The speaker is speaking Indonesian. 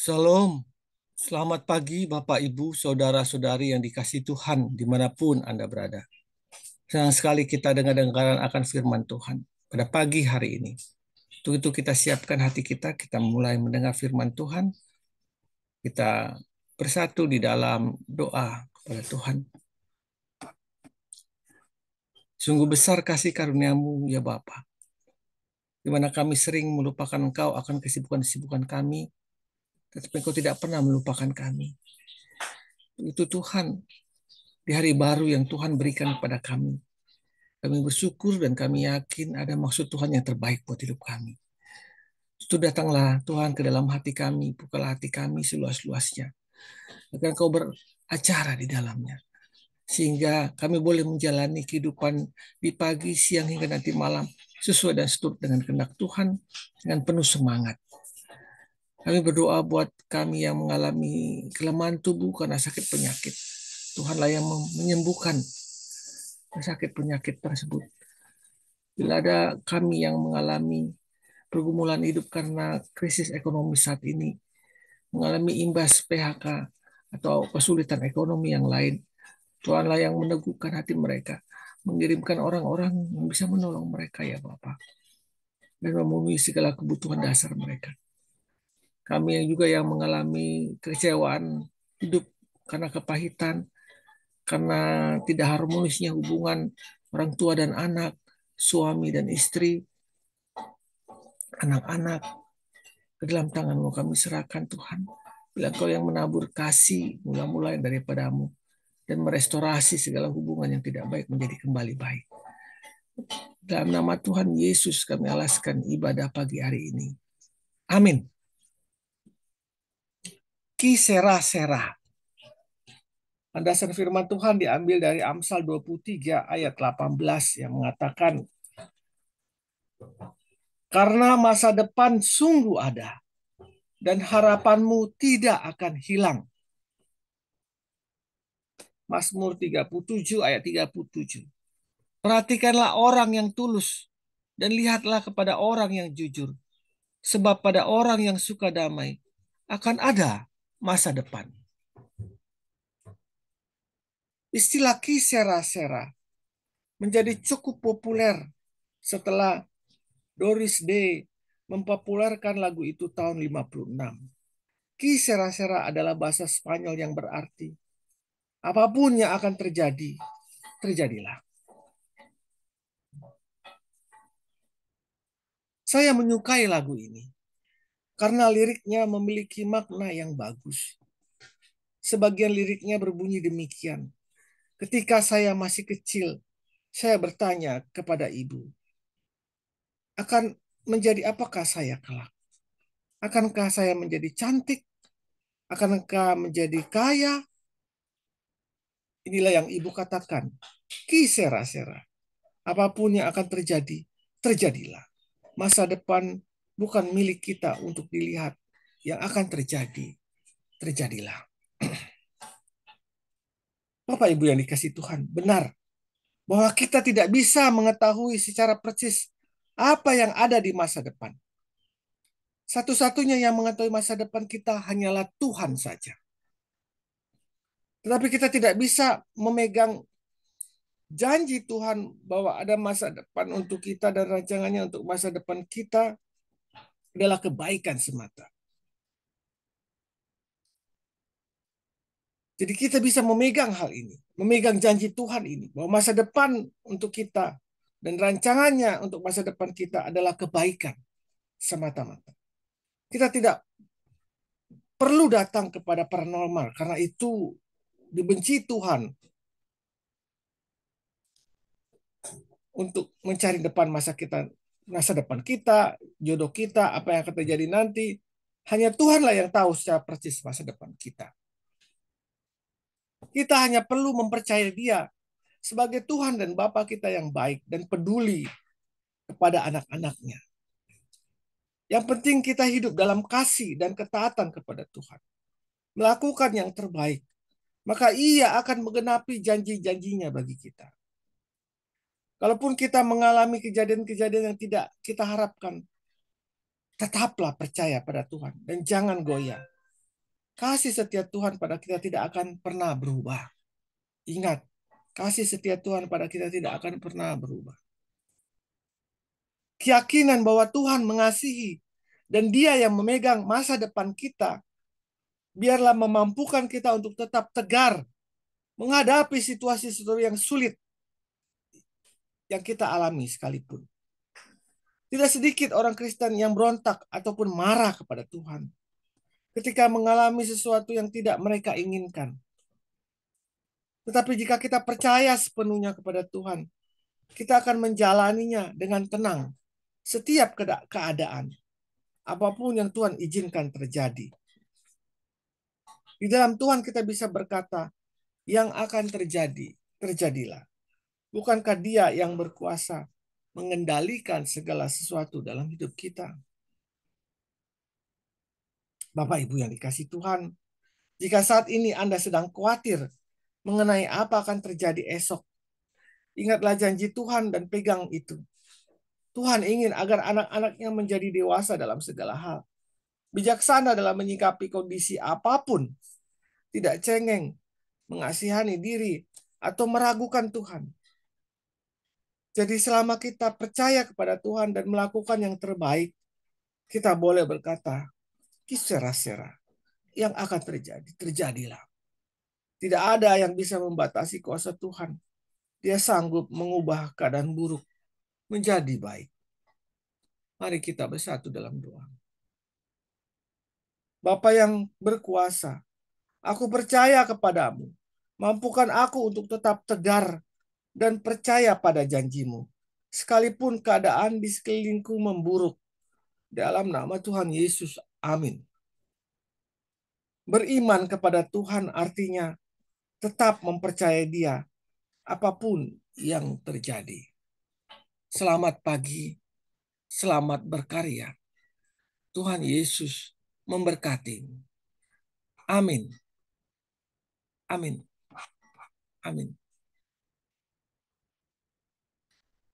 Shalom, selamat pagi Bapak Ibu, Saudara-saudari yang dikasihi Tuhan dimanapun Anda berada. Senang sekali kita dengar-dengaran akan firman Tuhan pada pagi hari ini. Untuk itu kita siapkan hati kita mulai mendengar firman Tuhan, kita bersatu di dalam doa kepada Tuhan. Sungguh besar kasih karunia-Mu ya Bapa, di mana kami sering melupakan Engkau akan kesibukan-kesibukan kami, tetapi Engkau tidak pernah melupakan kami. Itu Tuhan, di hari baru yang Tuhan berikan kepada kami. Kami bersyukur dan kami yakin ada maksud Tuhan yang terbaik buat hidup kami. Itu datanglah Tuhan ke dalam hati kami, bukalah hati kami seluas-luasnya. Agar Kau beracara di dalamnya. Sehingga kami boleh menjalani kehidupan di pagi, siang, hingga nanti malam. Sesuai dan seturut dengan kehendak Tuhan, dengan penuh semangat. Kami berdoa buat kami yang mengalami kelemahan tubuh karena sakit penyakit. Tuhanlah yang menyembuhkan sakit penyakit tersebut. Bila ada kami yang mengalami pergumulan hidup karena krisis ekonomi saat ini, mengalami imbas PHK atau kesulitan ekonomi yang lain, Tuhanlah yang meneguhkan hati mereka, mengirimkan orang-orang yang bisa menolong mereka ya Bapak, dan memenuhi segala kebutuhan dasar mereka. Kami yang juga yang mengalami kekecewaan hidup karena kepahitan, karena tidak harmonisnya hubungan orang tua dan anak, suami dan istri, anak-anak, ke dalam tangan-Mu kami serahkan Tuhan. Bila Engkau yang menabur kasih mula-mula yang daripadamu dan merestorasi segala hubungan yang tidak baik menjadi kembali baik. Dalam nama Tuhan Yesus kami alaskan ibadah pagi hari ini. Amin. Ki sera-sera. Landasan firman Tuhan diambil dari Amsal 23 ayat 18 yang mengatakan, karena masa depan sungguh ada dan harapanmu tidak akan hilang. Mazmur 37 ayat 37. Perhatikanlah orang yang tulus dan lihatlah kepada orang yang jujur. Sebab pada orang yang suka damai akan ada masa depan. Istilah kisera-sera menjadi cukup populer setelah Doris Day mempopulerkan lagu itu tahun 56. Kisera-sera adalah bahasa Spanyol yang berarti apapun yang akan terjadi, terjadilah. Saya menyukai lagu ini karena liriknya memiliki makna yang bagus. Sebagian liriknya berbunyi demikian. Ketika saya masih kecil, saya bertanya kepada ibu, akan menjadi apakah saya kelak? Akankah saya menjadi cantik? Akankah menjadi kaya? Inilah yang ibu katakan. Kisera-sera. Apapun yang akan terjadi, terjadilah. Masa depan bukan milik kita untuk dilihat. Yang akan terjadi, terjadilah. Bapak Ibu yang dikasihi Tuhan, benar bahwa kita tidak bisa mengetahui secara persis apa yang ada di masa depan. Satu-satunya yang mengetahui masa depan kita hanyalah Tuhan saja. Tetapi kita tidak bisa memegang janji Tuhan bahwa ada masa depan untuk kita dan rancangannya untuk masa depan kita adalah kebaikan semata. Jadi kita bisa memegang hal ini, memegang janji Tuhan ini, bahwa masa depan untuk kita dan rancangannya untuk masa depan kita adalah kebaikan semata-mata. Kita tidak perlu datang kepada paranormal karena itu dibenci Tuhan untuk mencari masa depan kita, jodoh kita, apa yang akan terjadi nanti. Hanya Tuhanlah yang tahu secara persis masa depan kita. Kita hanya perlu mempercayai Dia sebagai Tuhan dan Bapa kita yang baik dan peduli kepada anak-anaknya. Yang penting kita hidup dalam kasih dan ketaatan kepada Tuhan. Melakukan yang terbaik. Maka Ia akan menggenapi janji-janjinya bagi kita. Kalaupun kita mengalami kejadian-kejadian yang tidak kita harapkan, tetaplah percaya pada Tuhan dan jangan goyah. Kasih setia Tuhan pada kita tidak akan pernah berubah. Ingat, kasih setia Tuhan pada kita tidak akan pernah berubah. Keyakinan bahwa Tuhan mengasihi dan Dia yang memegang masa depan kita, biarlah memampukan kita untuk tetap tegar menghadapi situasi-situasi yang sulit yang kita alami sekalipun. Tidak sedikit orang Kristen yang berontak ataupun marah kepada Tuhan ketika mengalami sesuatu yang tidak mereka inginkan. Tetapi jika kita percaya sepenuhnya kepada Tuhan, kita akan menjalaninya dengan tenang setiap keadaan, apapun yang Tuhan izinkan terjadi. Di dalam Tuhan kita bisa berkata, yang akan terjadi, terjadilah. Bukankah Dia yang berkuasa mengendalikan segala sesuatu dalam hidup kita? Bapak Ibu yang dikasih Tuhan, jika saat ini Anda sedang khawatir mengenai apa akan terjadi esok, ingatlah janji Tuhan dan pegang itu. Tuhan ingin agar anak-anaknya menjadi dewasa dalam segala hal. Bijaksana dalam menyikapi kondisi apapun. Tidak cengeng, mengasihani diri, atau meragukan Tuhan. Jadi selama kita percaya kepada Tuhan dan melakukan yang terbaik, kita boleh berkata, kisera-sera, yang akan terjadi, terjadilah. Tidak ada yang bisa membatasi kuasa Tuhan. Dia sanggup mengubah keadaan buruk menjadi baik. Mari kita bersatu dalam doa. Bapa yang berkuasa, aku percaya kepadamu. Mampukan aku untuk tetap tegar dan percaya pada janjimu. Sekalipun keadaan di sekelilingku memburuk. Dalam nama Tuhan Yesus. Amin. Beriman kepada Tuhan artinya tetap mempercayai Dia apapun yang terjadi. Selamat pagi, selamat berkarya. Tuhan Yesus memberkati. Amin. Amin. Amin.